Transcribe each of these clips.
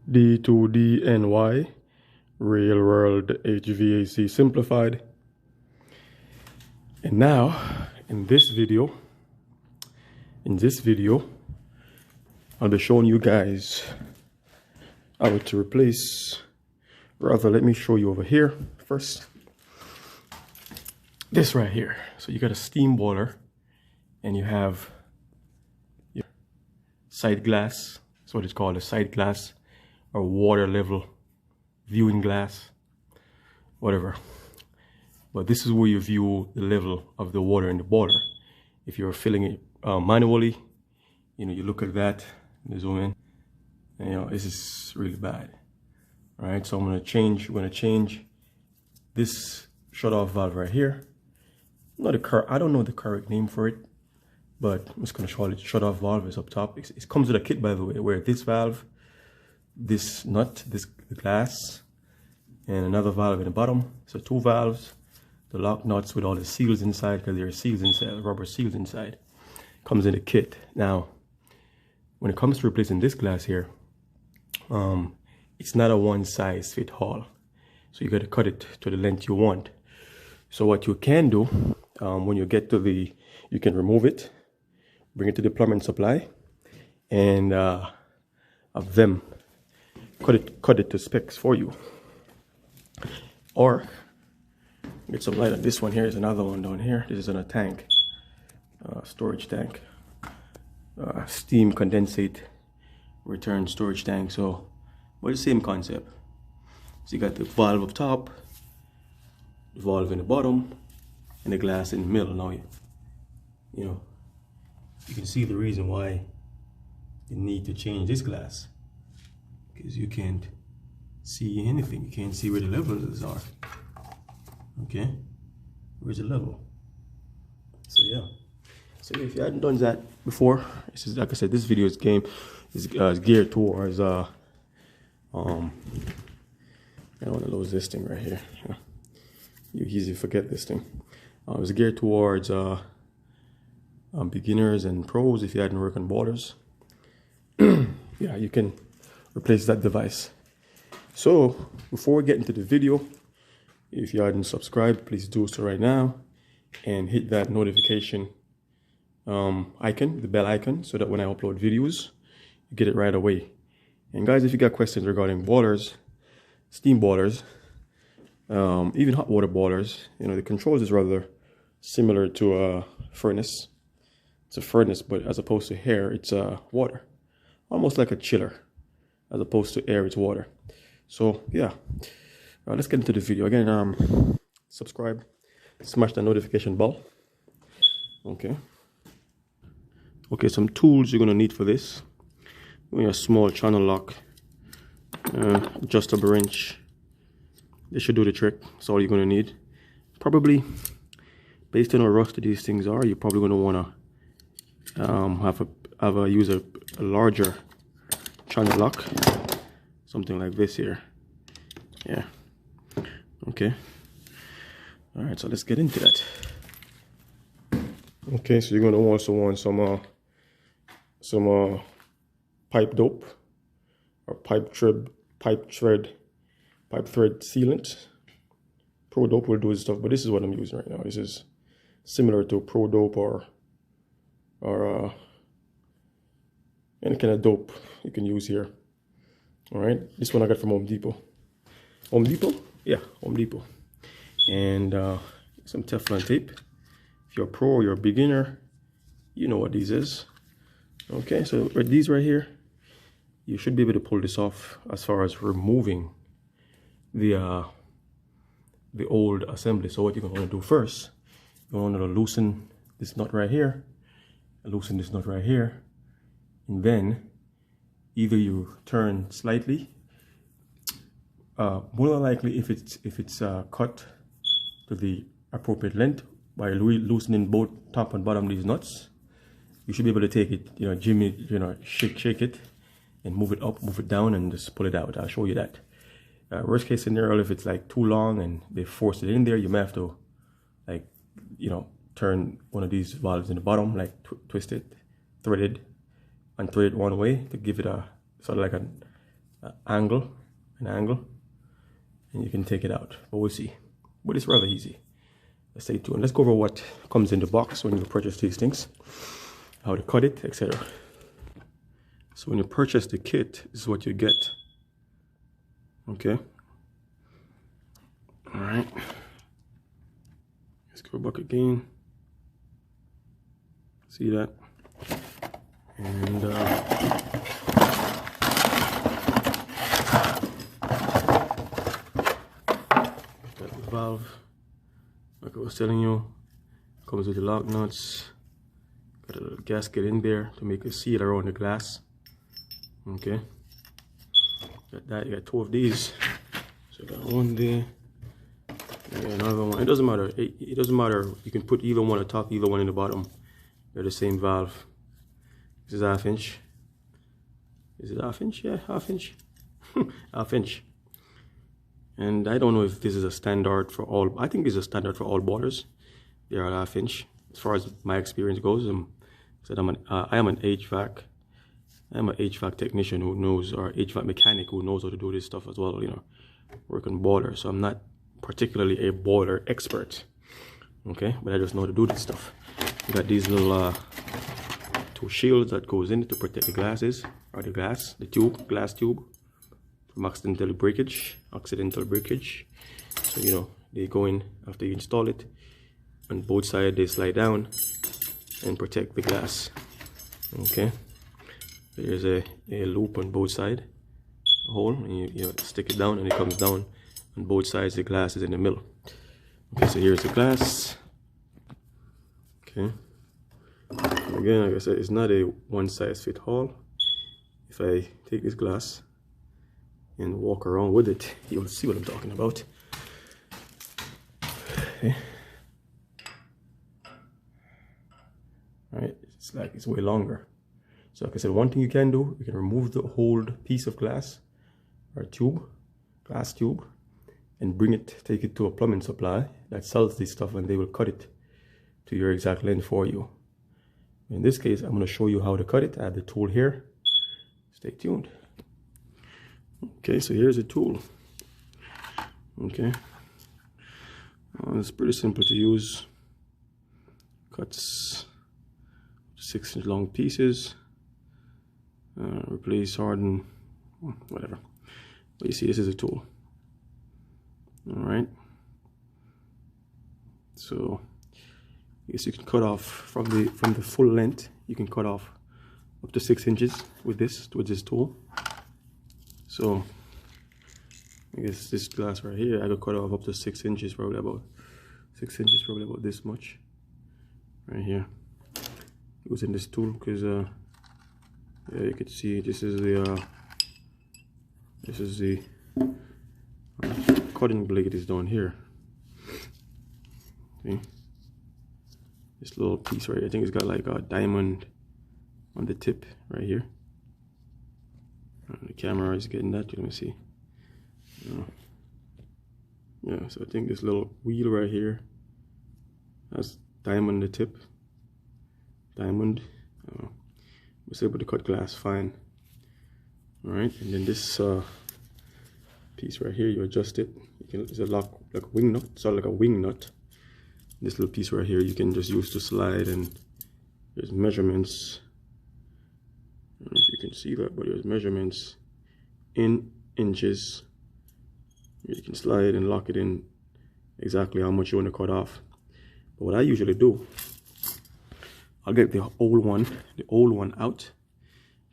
D2DNY, Real World HVAC Simplified. And now, in this video, I'll be showing you guys how to replace, rather let me show you over here first. This right here. So you got a steam boiler and you have your side glass. That's what it's called, a side glass or water level viewing glass, whatever. But this is where you view the level of the water in the boiler. If you're filling it manually, you look at that, you zoom in, and this is really bad. All right, so we're gonna change this shut-off valve right here. I don't know the correct name for it, but I'm just gonna show it. Shut-off valve is up top. It comes with a kit, by the way, where this valve, this nut, this glass, and another valve in the bottom. So 2 valves, the lock nuts with all the seals inside, because there are seals inside, rubber seals inside. Comes in the kit. Now, when it comes to replacing this glass here, it's not a one-size-fits-all. So you got to cut it to the length you want. So what you can do, when you get to you can remove it, bring it to the plumbing supply, and have them cut it to specs for you. Or get some light on this one. Here's another one down here. This is in a tank, storage tank, steam condensate return storage tank. So, but the same concept. So you got the valve up top, the valve in the bottom, and the glass in the middle. Now you can see the reason why you need to change this glass, because you can't see anything. You can't see where the levels are. Okay, where's the level? So yeah. So if you hadn't done that before, this is, like I said, this video is geared towards I don't want to lose this thing right here. You easily forget this thing. It's geared towards beginners and pros. If you hadn't worked on boilers, yeah, you can replace that device. So before we get into the video, if you hadn't subscribed, please do so right now and hit that notification icon, the bell icon, so that when I upload videos, you get it right away. And guys, if you got questions regarding boilers, steam boilers, even hot water boilers, the controls is rather similar to a furnace. It's a furnace, but as opposed to air, it's water, almost like a chiller. As opposed to air, it's water. So yeah, let's get into the video. Again, subscribe, smash the notification bell. Okay, some tools you're gonna need for this. A small channel lock, adjustable wrench. This should do the trick. That's all you're gonna need. Probably, based on how rusty these things are, you're probably gonna wanna use a larger channel lock, something like this here. Yeah. Okay. All right. So let's get into that. Okay. So you're gonna also want some pipe dope or pipe thread sealant. Pro dope will do this stuff, but this is what I'm using right now. This is similar to pro dope or any kind of dope you can use here. All right, this one I got from Home Depot. Home Depot? Yeah, Home Depot. And some Teflon tape. If you're a pro or you're a beginner, you know what this is. Okay, so with these right here, you should be able to pull this off as far as removing the old assembly. So what you're going to do first, you're going to loosen this nut right here, loosen this nut right here, and then either you turn slightly, more than likely if it's cut to the appropriate length, by loosening both top and bottom of these nuts, you should be able to take it, jimmy, shake it, and move it up, move it down, and just pull it out. I'll show you that. Worst case scenario, if it's like too long and they force it in there, you may have to turn one of these valves in the bottom, like twist it, thread it, and thread it one way to give it a sort of like a an angle, and you can take it out. But we'll see. But it's rather easy. Let's stay tuned. Let's go over what comes in the box when you purchase these things, how to cut it, etc. So when you purchase the kit, this is what you get. Okay. All right. Let's go back again. See that? And that valve, like I was telling you, comes with the lock nuts. Got a little gasket in there to make a seal around the glass. Okay. Got that. You got 2 of these. So got one there. Another one. It doesn't matter. It doesn't matter. You can put either one on top, either one in the bottom. They're the same valve. This is 1/2 inch. Is it 1/2 inch? Yeah, 1/2 inch. 1/2 inch. And I don't know if this is a standard for all. I think this is a standard for all boilers. They are 1/2 inch. As far as my experience goes, I am an HVAC. I'm an HVAC technician who knows, or HVAC mechanic who knows how to do this stuff as well. You know, work on boilers. So I'm not particularly a boiler expert. Okay, but I just know how to do this stuff. We got these little 2 shields that goes in to protect the glasses, or the glass tube from accidental breakage. So you know, they go in after you install it. On both sides they slide down and protect the glass. Okay, there's a loop on both sides, a hole, and you stick it down and it comes down on both sides. The glass is in the middle. Okay, so here's the glass. Okay, again, like I said, it's not a one-size-fits-all. If I take this glass and walk around with it, you'll see what I'm talking about. Okay. Right, it's like it's way longer. So like I said, one thing you can do, you can remove the whole piece of glass or glass tube, and take it to a plumbing supply that sells this stuff, and they will cut it to your exact length for you. In this case, I'm going to show you how to cut it. I have the tool here. Stay tuned. Okay, so here's the tool. Okay, it's pretty simple to use. Cuts 6-inch long pieces. Replace, harden, whatever. But you see, this is a tool. All right. So I guess you can cut off from the full length. You can cut off up to 6 inches with this tool. So I guess this glass right here, I could cut off up to 6 inches, probably about 6 inches, probably about this much right here. Using this tool, because yeah, you can see this is the cutting blade is down here. See, this little piece right here, I think it's got like a diamond on the tip right here. The camera is getting that. Let me see. Yeah, so I think this little wheel right here has diamond on the tip. Diamond. Was able to cut glass fine. All right, and then this piece right here, you adjust it. It's a lock, like a wing nut. It's sort of like a wing nut. This little piece right here, you can just use to slide, and there's measurements. I don't know if you can see that, but there's measurements in inches. You can slide and lock it in exactly how much you want to cut off. But what I usually do, I'll get the old one out,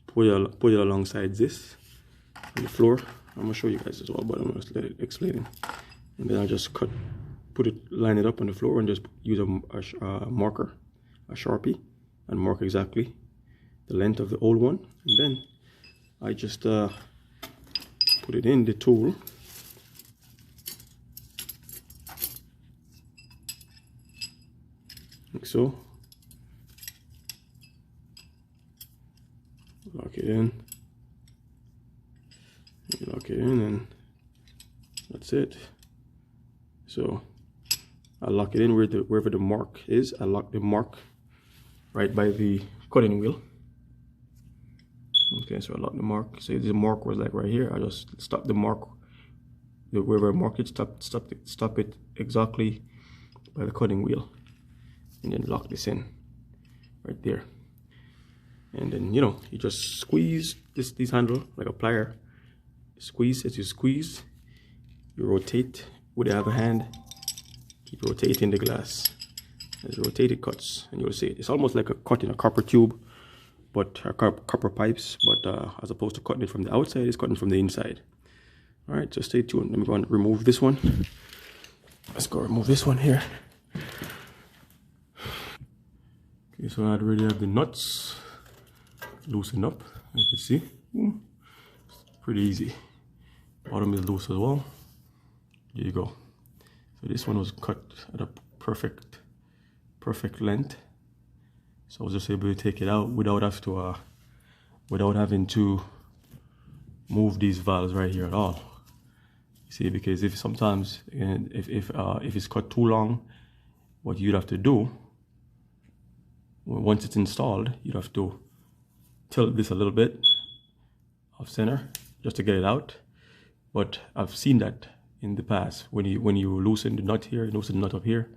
put it alongside this on the floor. I'm gonna show you guys as well, but I'm gonna let it explain. And then I'll just line it up on the floor, and just use a marker, a Sharpie, and mark exactly the length of the old one. And then I just put it in the tool. Like so. Lock it in. Lock it in, and that's it. So I lock it in wherever the mark is. I lock the mark right by the cutting wheel. Okay, so I lock the mark. So the mark was like right here. I just stop the mark. Wherever I mark it, stop it exactly by the cutting wheel, and then lock this in right there. And then you just squeeze this handle like a plier. Squeeze. As you squeeze, you rotate with the other hand. Keep rotating the glass. As you rotate, it cuts, and you'll see it. It's almost like a cut in a copper tube, but copper pipes. But as opposed to cutting it from the outside, it's cutting from the inside. All right, so stay tuned. Let me go and remove this one. Let's go remove this one here. Okay, so I already have the nuts loosened up. As you can see, pretty easy. Bottom is loose as well. There you go. So this one was cut at a perfect length. So I was just able to take it out without having to move these valves right here at all. You see, because if sometimes if it's cut too long, what you'd have to do once it's installed, you'd have to tilt this a little bit off center just to get it out. But I've seen that in the past when you loosen the nut here, loosen the nut up here,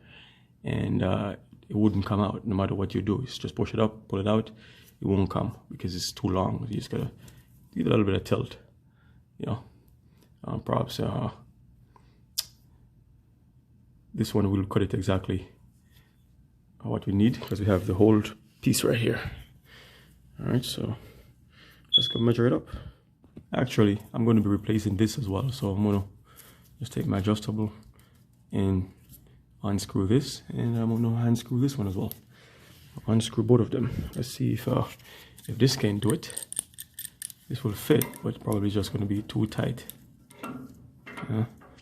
and it wouldn't come out no matter what you do. It's just push it up, pull it out, it won't come because it's too long. You just gotta give it a little bit of tilt, perhaps this one will cut it exactly what we need because we have the whole piece right here. All right, so let's go measure it up. Actually, I'm going to be replacing this as well, so I'm going to just take my adjustable and unscrew this, and I'm going to unscrew this one as well. Unscrew both of them. Let's see if this can do it. This will fit, but it's probably just going to be too tight.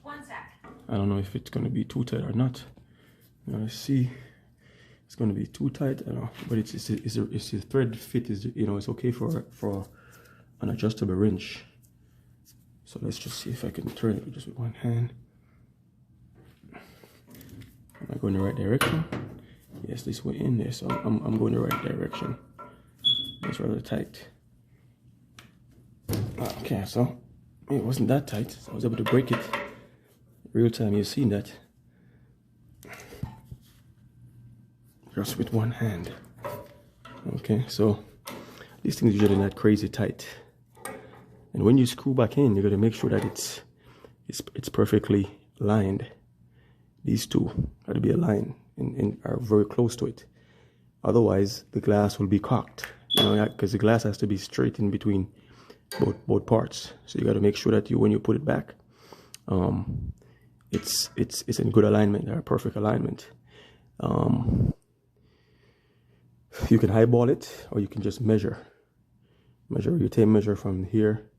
One sec. I don't know if it's going to be too tight or not. Let's see. It's going to be too tight, I don't know, but it's the thread fit is it's okay for an adjustable wrench. So let's just see if I can turn it just with one hand. Am I going the right direction? Yes, this went in there, so I'm going the right direction. It's rather tight. Okay, so it wasn't that tight, so I was able to break it. Real time, you've seen that. Just with one hand. Okay, so these things usually not crazy tight. And when you screw back in, you got to make sure that it's perfectly lined. These two got to be aligned and are very close to it. Otherwise, the glass will be cocked. Because the glass has to be straight in between both parts. So you got to make sure that when you put it back, it's in good alignment or perfect alignment. You can eyeball it, or you can just measure. You take measure from here,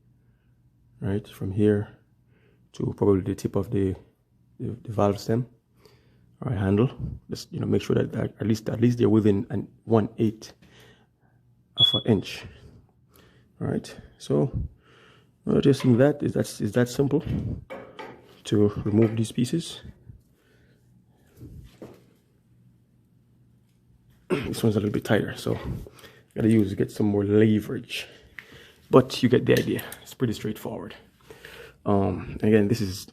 right? From here to probably the tip of the valve stem or handle. Just make sure that at least they're within 1/8 of an inch. All right. So just think that is that simple to remove these pieces. This one's a little bit tighter, so gotta get some more leverage, but you get the idea. It's pretty straightforward. Again, this is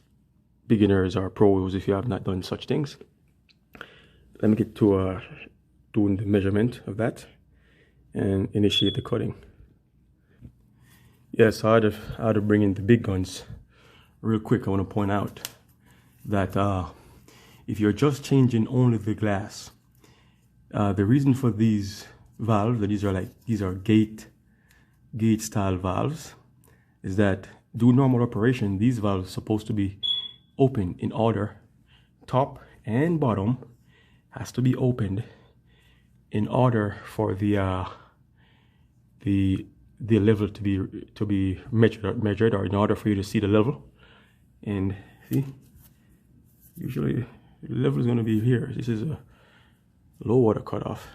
beginners or pros if you have not done such things. Let me get to doing the measurement of that and initiate the cutting. Yes, I had to bring in the big guns real quick. I want to point out that if you're just changing only the glass, the reason for these valves, these are gate style valves, is that during normal operation, these valves are supposed to be open in order. Top and bottom has to be opened in order for the level to be measured, or in order for you to see the level. And see, usually the level is going to be here. This is a low water cutoff.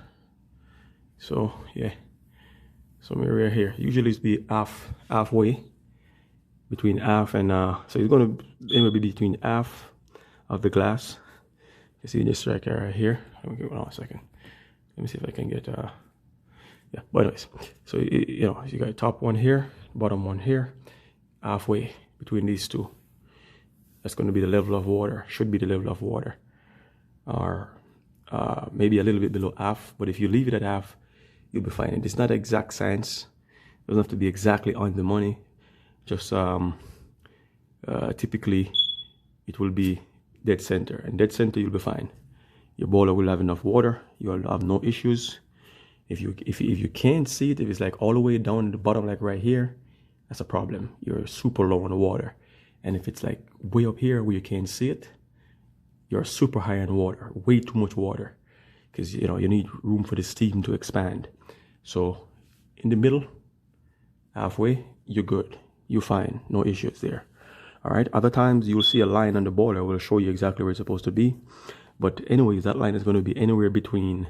So yeah, somewhere right here. Usually it's be halfway between half and so it's going to be between half of the glass. You see this striker right here. Hold on a second. Let me see if I can get Yeah, but anyways, so you know, you got top one here, bottom one here, halfway between these two. That's going to be the level of water, should be the level of water, or maybe a little bit below half. But if you leave it at half, you'll be fine. And it's not exact science. It doesn't have to be exactly on the money. Just typically, it will be dead center, and dead center you'll be fine. Your boiler will have enough water. You'll have no issues. If you can't see it, if it's like all the way down at the bottom, like right here, that's a problem. You're super low on the water. And if it's like way up here where you can't see it, you're super high on water, way too much water, because you know you need room for the steam to expand. So in the middle, halfway, you're good. You're fine. No issues there. All right. Other times you'll see a line on the boiler will show you exactly where it's supposed to be. But anyways, that line is going to be anywhere between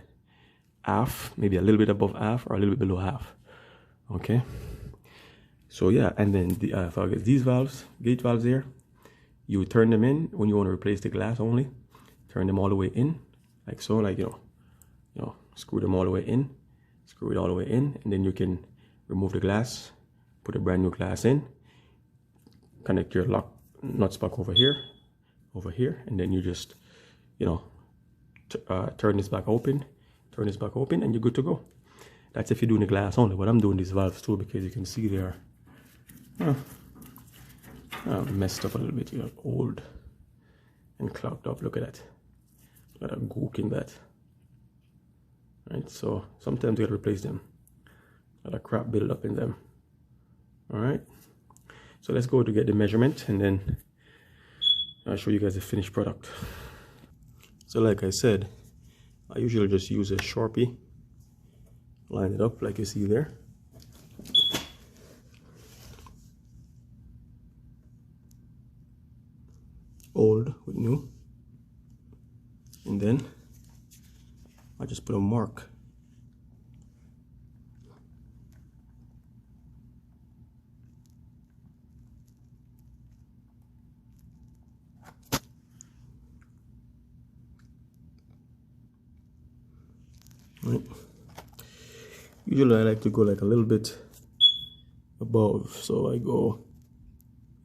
half, maybe a little bit above half or a little bit below half. Okay. So yeah, and then these valves, gate valves here, you turn them in when you want to replace the glass only. Turn them all the way in, like so, like you know, screw them all the way in, screw it all the way in, and then you can remove the glass, put a brand new glass in, connect your lock nuts back over here, and then you just, you know, turn this back open, and you're good to go. That's if you're doing the glass only, but I'm doing these valves too because you can see they are messed up a little bit. You know, old and clogged up. Look at that. A lot of gook in that. Right, so sometimes you gotta replace them. A lot of crap build up in them. All right. So let's go to get the measurement, and then I'll show you guys the finished product. So like I said, I usually just use a Sharpie, line it up like you see there. Old with new. And then I just put a mark. Right. Usually I like to go like a little bit above, so I go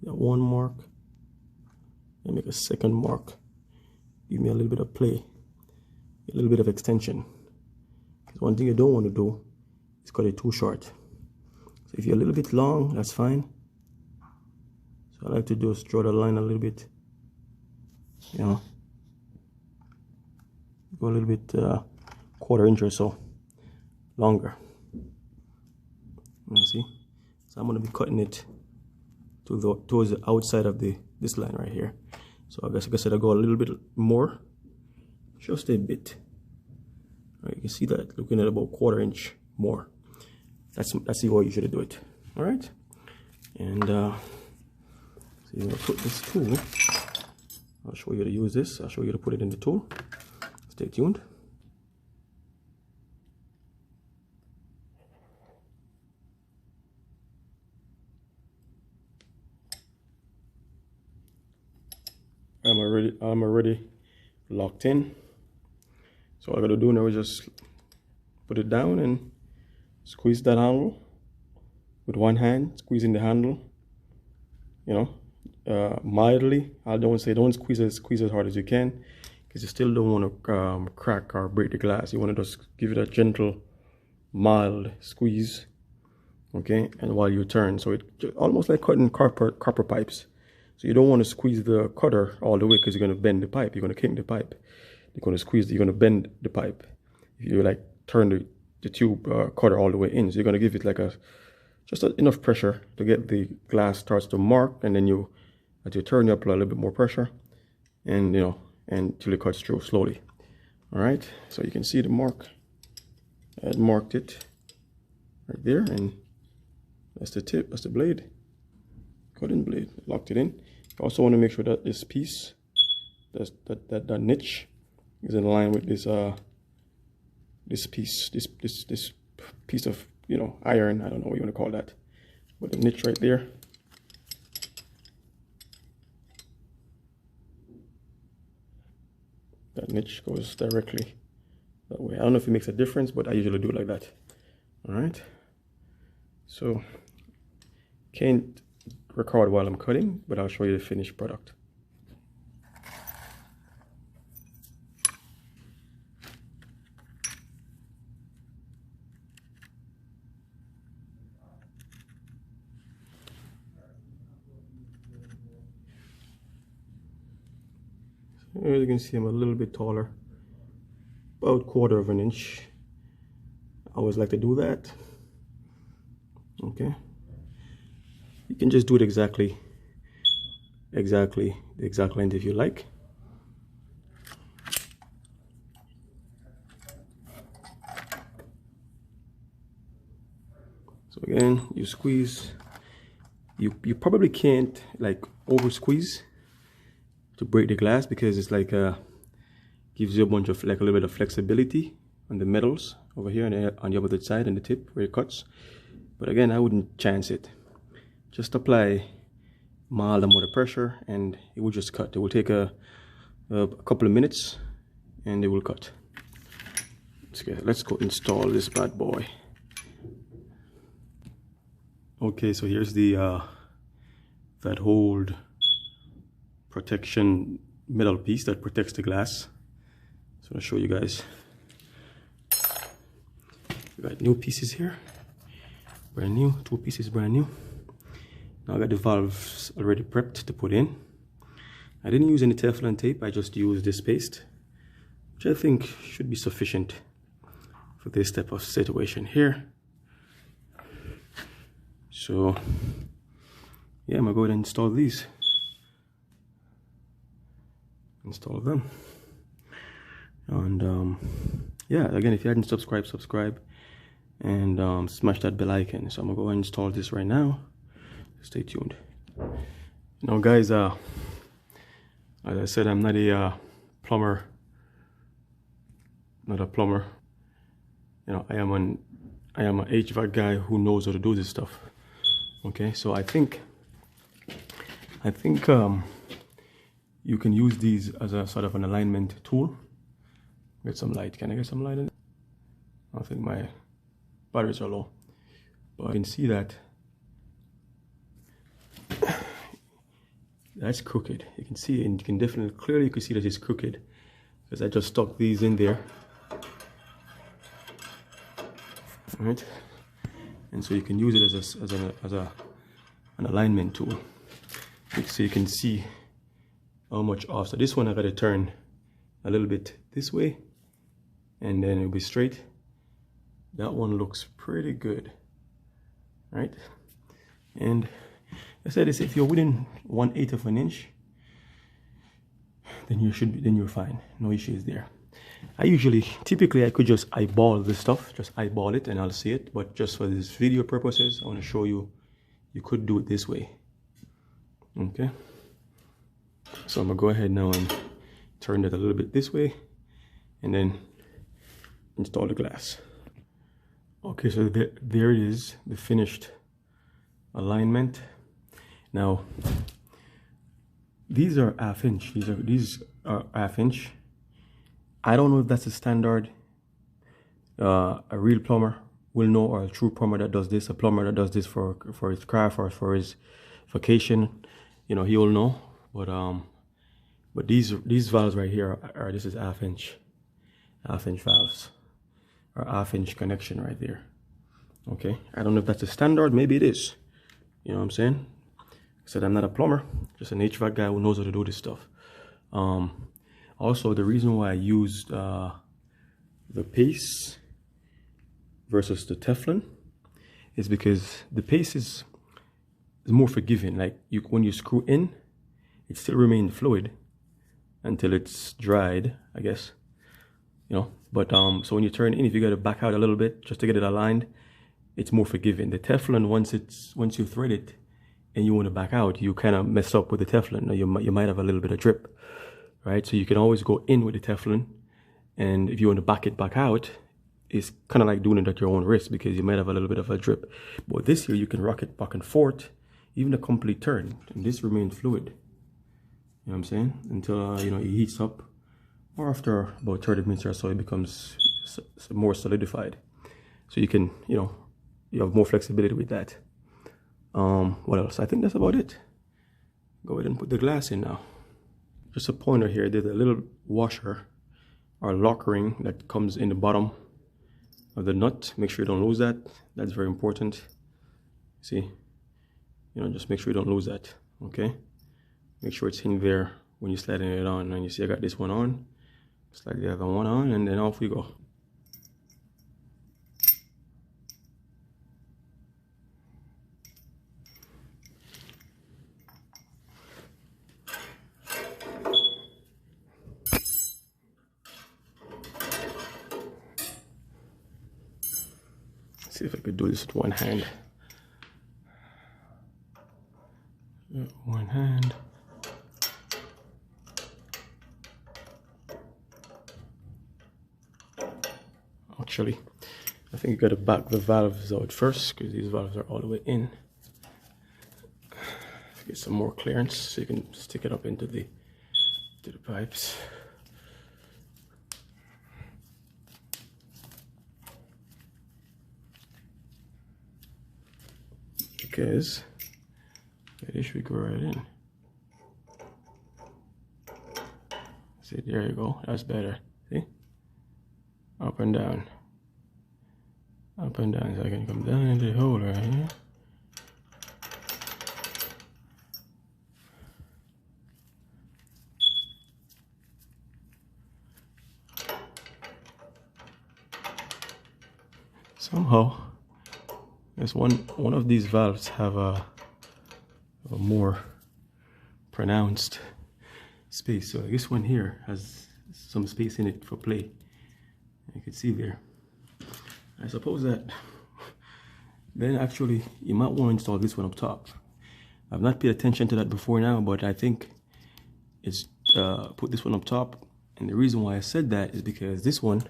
one mark and make a second mark. Give me a little bit of play, a little bit of extension. Because one thing you don't want to do is cut it too short. So if you're a little bit long, that's fine. So I like to just draw the line a little bit, you know, go a little bit quarter inch or so longer. You see, so I'm going to be cutting it towards the outside of this line right here. So I guess I'll go a little bit more, just a bit. All right, you can see that, looking at about quarter inch more. That's the way you should do it. All right, and so you're gonna put this tool. I'll show you how to use this. I'll show you how to put it in the tool. Stay tuned. I'm already locked in. So all I gotta do now is just put it down and squeeze that handle with one hand, squeezing the handle, you know, mildly. Don't squeeze as hard as you can, because you still don't want to crack or break the glass. You want to just give it a gentle, mild squeeze, okay? And while you turn, so it almost like cutting copper pipes. So you don't want to squeeze the cutter all the way, because you're going to bend the pipe. You're going to kink the pipe. You're going to squeeze. You're going to bend the pipe. If you like turn the tube cutter all the way in, so you're going to give it like just enough pressure to get the glass starts to mark, and then as you turn, you apply a little bit more pressure, and you know, until it cuts through slowly. All right. So you can see the mark. I had marked it right there, and that's the tip. That's the blade. Cutting blade. Locked it in. You also want to make sure that this piece, that niche, is in line with this piece of, you know, iron. I don't know what you want to call that, but the niche right there. That niche goes directly that way. I don't know if it makes a difference, but I usually do it like that. All right, so can't record while I'm cutting, but I'll show you the finished product. As you can see, I'm a little bit taller, about 1/4 of an inch. I always like to do that. Okay, you can just do it exactly the exact length if you like. So again, you squeeze. You probably can't like over squeeze to break the glass, because it's like gives you a bunch of like a little bit of flexibility on the metals over here on the opposite side and the tip where it cuts. But again, I wouldn't chance it. Just apply mild amount of pressure and it will just cut. It will take a couple of minutes and it will cut. Let's go install this bad boy. Okay, so here's the that hold protection metal piece that protects the glass. So I'll show you guys. We got new pieces here, brand new, 2 pieces brand new. Now I got the valves already prepped to put in. I didn't use any Teflon tape, I just used this paste, which I think should be sufficient for this type of situation here. So yeah, I'm gonna go ahead and install these. Install them. And yeah, again, if you hadn't subscribed, subscribe and smash that bell icon. So I'm gonna go and install this right now. Stay tuned. Now guys, as I said, I'm not a plumber. Not a plumber. You know, I am an HVAC guy who knows how to do this stuff. Okay, so I think you can use these as a sort of an alignment tool. Get some light. Can I get some light in it? I think my batteries are low, but you can see that that's crooked. You can see, and you can definitely clearly see that it's crooked because I just stuck these in there. All right, and so you can use it as an alignment tool, so you can see how much off. So this one I got to turn a little bit this way, and then it'll be straight. That one looks pretty good, right? And I said this: if you're within 1/8 of an inch, then you're fine. No issues there. Typically I could just eyeball this stuff, just eyeball it and I'll see it. But just for this video purposes, I want to show you, you could do it this way. Okay. So I'm gonna go ahead now and turn it a little bit this way and then install the glass. Okay, so there it is, the finished alignment. Now these are 1/2 inch. These are 1/2 inch. I don't know if that's a standard. A real plumber will know, or a true plumber that does this, a plumber that does this for his craft or for his vacation, you know, he will know. But these valves right here are this is 1/2 inch valves, or 1/2 inch connection right there. Okay, I don't know if that's a standard. Maybe it is. You know what I'm saying? I said I'm not a plumber, just an HVAC guy who knows how to do this stuff. Also, the reason why I used the paste versus the Teflon is because the paste is more forgiving. Like when you screw in, it still remains fluid until it's dried, I guess. You know, but so when you turn in, if you got to back out a little bit just to get it aligned, it's more forgiving. The Teflon, once you thread it and you want to back out, you kind of mess up with the Teflon. You might have a little bit of drip, right? So you can always go in with the Teflon, and if you want to back it back out, it's kind of like doing it at your own risk because you might have a little bit of a drip. But this here, you can rock it back and forth, even a complete turn, and this remains fluid. You know what I'm saying? Until you know, it heats up, or after about 30 minutes or so, it becomes more solidified. so you can, you know, you have more flexibility with that. What else? I think that's about it. Go ahead and put the glass in now. Just a pointer here, there's a little washer or lock ring that comes in the bottom of the nut. Make sure you don't lose that. That's very important. See, you know, just make sure you don't lose that. Okay, make sure it's in there when you're sliding it on. And you see I got this one on, slide the other one on, and then off we go. See if I could do this with one hand. One hand. Actually, I think you gotta back the valves out first because these valves are all the way in. Get some more clearance so you can stick it up into the pipes. Because this should go right in. See, there you go. That's better. See? Up and down. Up and down. So I can come down into the hole right here. Somehow, there's one of these valves have a more pronounced space. So this one here has some space in it for play. You can see there. I suppose that then actually you might want to install this one up top. I've not paid attention to that before now, but I think it's put this one up top. And the reason why I said that is because this one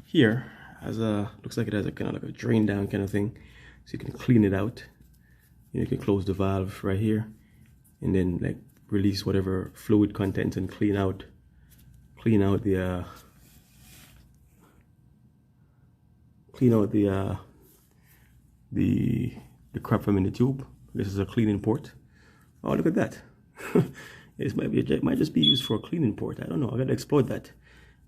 here has a, looks like it has a kind of like a drain down kind of thing. So you can clean it out. You can close the valve right here and then like release whatever fluid content and clean out the crap from in the tube. This is a cleaning port. Oh, look at that. It might just be used for a cleaning port. I don't know. I gotta explore that.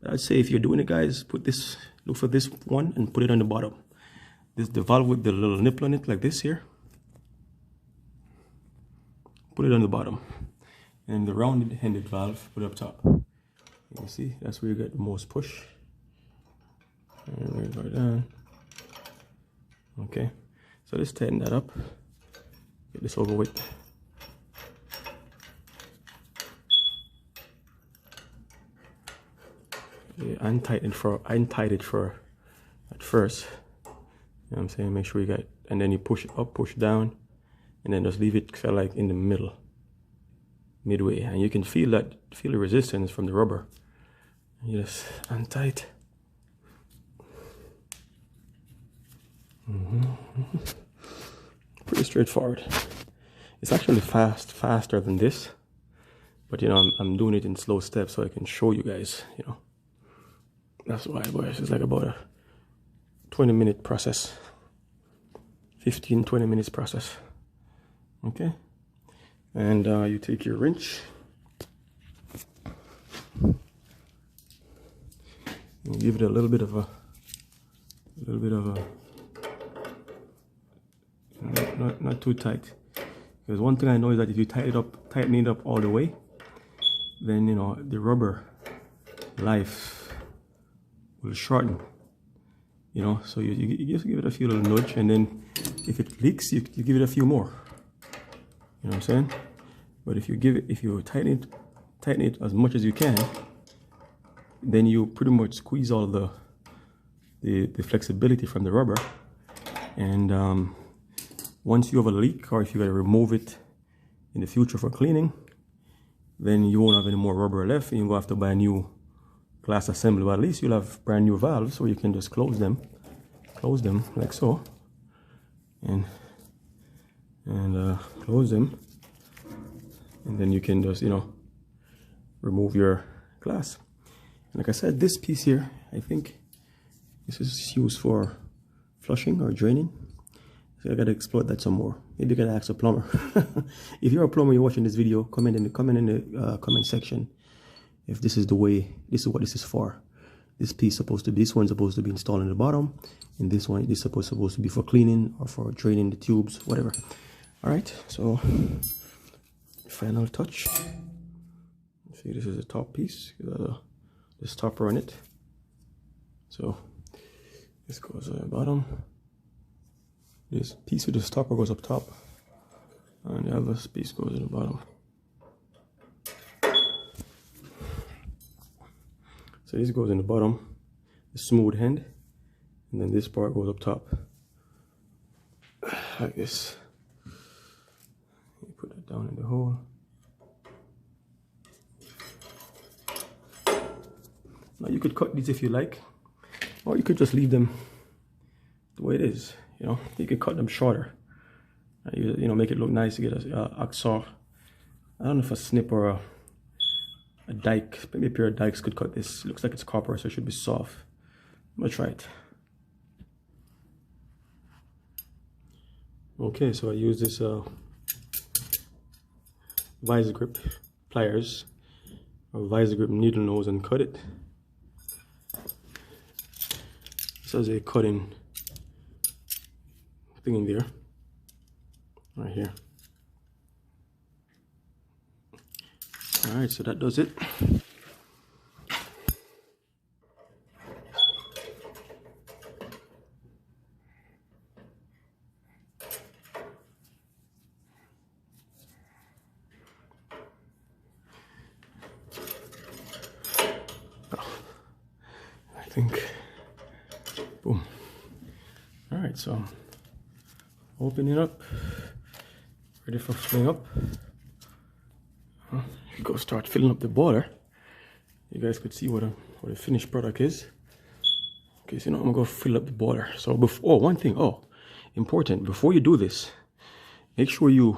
But I'd say if you're doing it, guys, look for this one and put it on the bottom. This the valve with the little nipple on it, like this here. Put it on the bottom, and the rounded-handed valve, put it up top. You see, that's where you get the most push. And we go down. Okay, so let's tighten that up. Get this over with. Yeah, untighten it for at first. You know what I'm saying? Make sure you got, and then you push up, push down, and then just leave it kind of like in the middle, midway, and you can feel the resistance from the rubber. You just untight. Pretty straightforward. It's actually faster than this, but you know I'm doing it in slow steps so I can show you guys. You know, that's why, boys. It's like about a 20-minute process, 15-20 minutes process. Okay, and you take your wrench, and give it a little bit of a not too tight, because one thing I know is that if you tighten it up all the way, then you know the rubber life will shorten. You know, so you just give it a few little nudge, and then if it leaks, you give it a few more. You know what I'm saying? But if you tighten it as much as you can, then you pretty much squeeze all the flexibility from the rubber. And once you have a leak, or if you gotta remove it in the future for cleaning, then you won't have any more rubber left, and you will have to buy a new glass assembly. But at least you'll have brand new valves, so you can just close them like so, and close them, and then you can just, you know, remove your glass. And like I said, this piece here, I think this is used for flushing or draining. So I gotta explore that some more. Maybe I gotta ask a plumber. If you're a plumber, you're watching this video, comment in the comment section if this is the way, this is what this is for. This piece supposed to be, this one's supposed to be installed in the bottom, and this one is supposed to be for cleaning or for draining the tubes, whatever. All right, so final touch. See, this is the top piece. This topper on it. So this goes on the bottom. This piece of the stopper goes up top, and the other piece goes in the bottom. So this goes in the bottom, the smooth end, and then this part goes up top, like this. You put it down in the hole. Now you could cut these if you like, or you could just leave them the way it is. You know, you could cut them shorter. You know, make it look nice. You get a hacksaw. I don't know if a snip or a dike, maybe a pair of dikes could cut this. It looks like it's copper, so it should be soft. I'm gonna try it. Okay, so I use this visor grip pliers or visor grip needle nose and cut it. This has a cutting thing in there, right here. All right, so that does it. I think, boom. All right, so open it up, ready for filling up. You go start filling up the boiler. You guys could see what a finished product is. Okay, so now I'm gonna go fill up the boiler. So before, one thing, important, before you do this, make sure you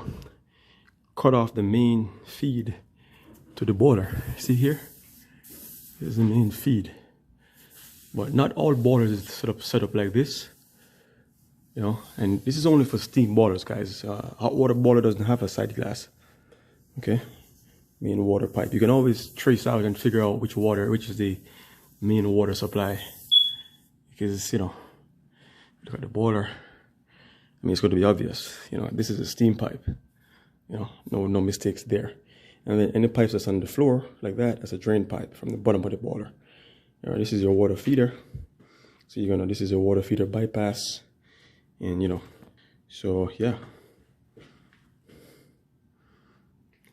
cut off the main feed to the boiler. See here? Here's the main feed. But not all boilers is set up like this. You know, and this is only for steam boilers, guys. Hot water boiler doesn't have a side glass. Okay, main water pipe. You can always trace out and figure out which is the main water supply, because, you know, look at the boiler. I mean, it's going to be obvious. You know, this is a steam pipe. You know, no mistakes there. And then any pipes that's on the floor like that, that's a drain pipe from the bottom of the boiler. All right, this is your water feeder. So you're gonna, this is your water feeder bypass. And, you know, so yeah.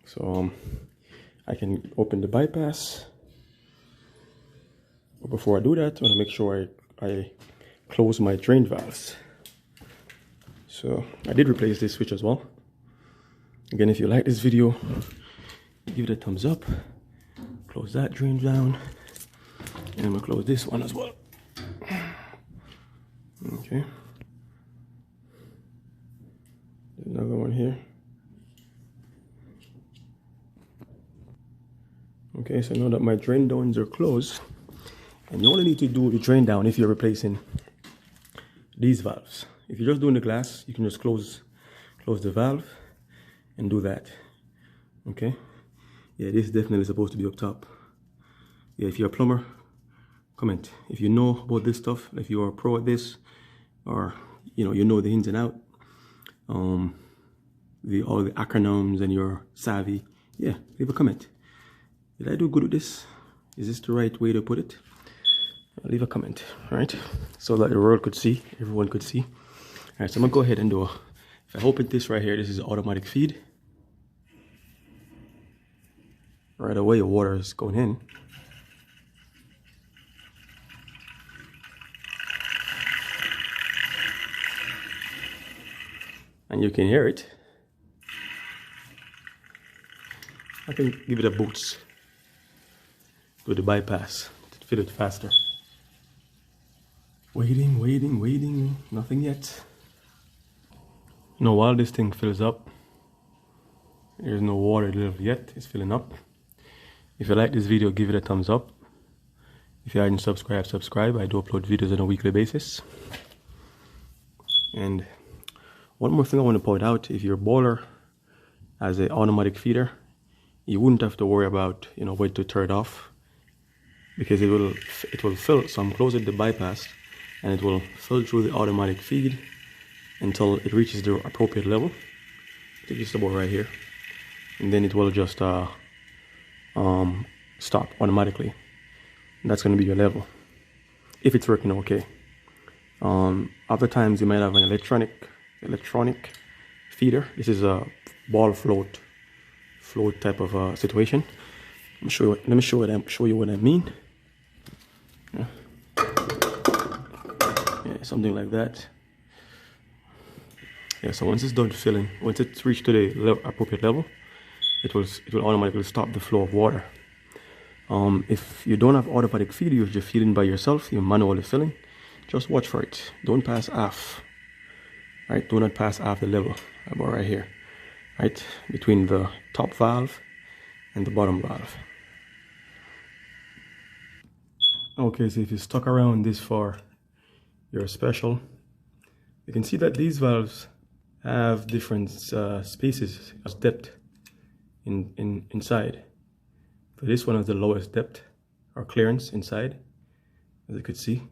So I can open the bypass. But before I do that, I want to make sure I close my drain valves. So I did replace this switch as well. Again, if you like this video, give it a thumbs up. Close that drain down. And I'm gonna close this one as well. Okay. Another one here. Okay, so now that my drain downs are closed, and you only need to do the drain down if you're replacing these valves. If you're just doing the glass, you can just close the valve and do that. Okay. Yeah, this is definitely supposed to be up top. Yeah, if you're a plumber, comment. If you know about this stuff, if you are a pro at this, or you know the ins and out, all the acronyms, and you're savvy, yeah, leave a comment. Did I do good with this? Is this the right way to put it? Leave a comment, right? So that the world could see, everyone could see. All right, so I'm gonna go ahead and do if I open this right here, this is automatic feed. Right away, your water is going in. And you can hear it. I can give it a boost with the bypass to fill it faster. Waiting, waiting, waiting, nothing yet. You know, while this thing fills up, there's no water level yet, it's filling up. If you like this video, give it a thumbs up. If you haven't subscribed, subscribe. I do upload videos on a weekly basis. And one more thing I want to point out, if your boiler has an automatic feeder, you wouldn't have to worry about, you know, when to turn it off, because it will fill. So I'm closing the bypass, and it will fill through the automatic feed until it reaches the appropriate level. I think it's about right here, and then it will just stop automatically. And that's going to be your level if it's working okay. Other times you might have an electronic feeder. This is a ball float type of situation. Let me show you what I mean. Yeah, something like that. Yeah, so once it's done filling, once it's reached to the appropriate level, it will automatically stop the flow of water. If you don't have automatic feed, you're just feeding by yourself, you're manually filling, just watch for it. Don't pass half, right? Do not pass half the level, about right here, right? Between the top valve and the bottom valve. Okay, so if you stuck around this far, you're special. You can see that these valves have different spaces, depth inside. So this one has the lowest depth or clearance inside. As you could see,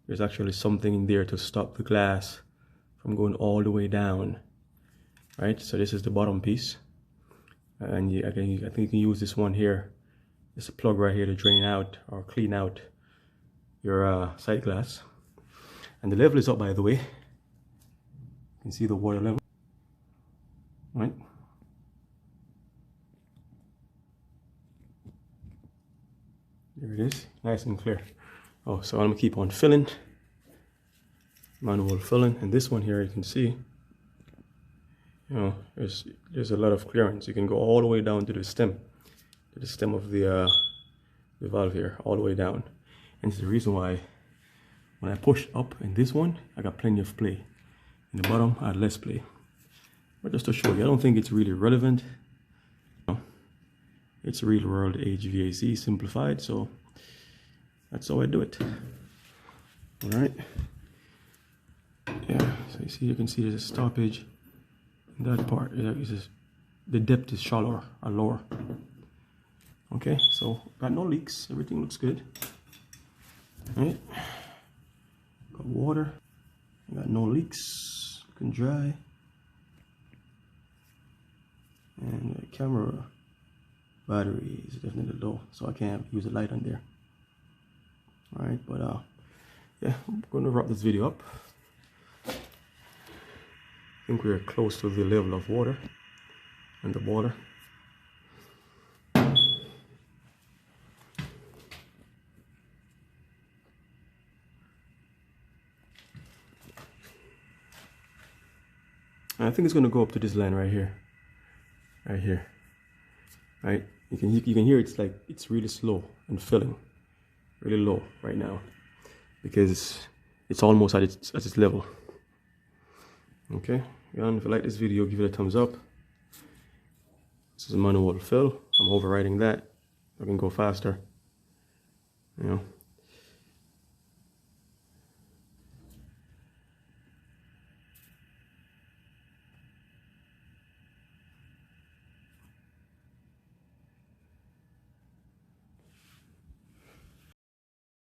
there's actually something in there to stop the glass from going all the way down, right? So this is the bottom piece, and I think you can use this one here. It's a plug right here to drain out or clean out your sight glass. And the level is up, by the way. You can see the water level, right? There it is, nice and clear. Oh, so I'm gonna keep on filling, manual filling, and this one here you can see, you know, there's a lot of clearance. You can go all the way down to the stem of the valve here, all the way down. And it's the reason why when I push up in this one, I got plenty of play. In the bottom, I had less play. But just to show you, I don't think it's really relevant. It's real world HVAC simplified, so that's how I do it. All right. Yeah, so you can see there's a stoppage in that part. The depth is shallower or lower. Okay, so got no leaks. Everything looks good. All right. Got water. Got no leaks. Looking dry. And the camera battery is definitely low, so I can't use a light on there. All right, but yeah, I'm going to wrap this video up. I think we're close to the level of water and the boiler. And I think it's going to go up to this line right here, right? You can hear it's really slow and filling, really low right now, because it's almost at its level. Okay, and if you like this video, give it a thumbs up. This is a manual fill. I'm overriding that. I can go faster, you know.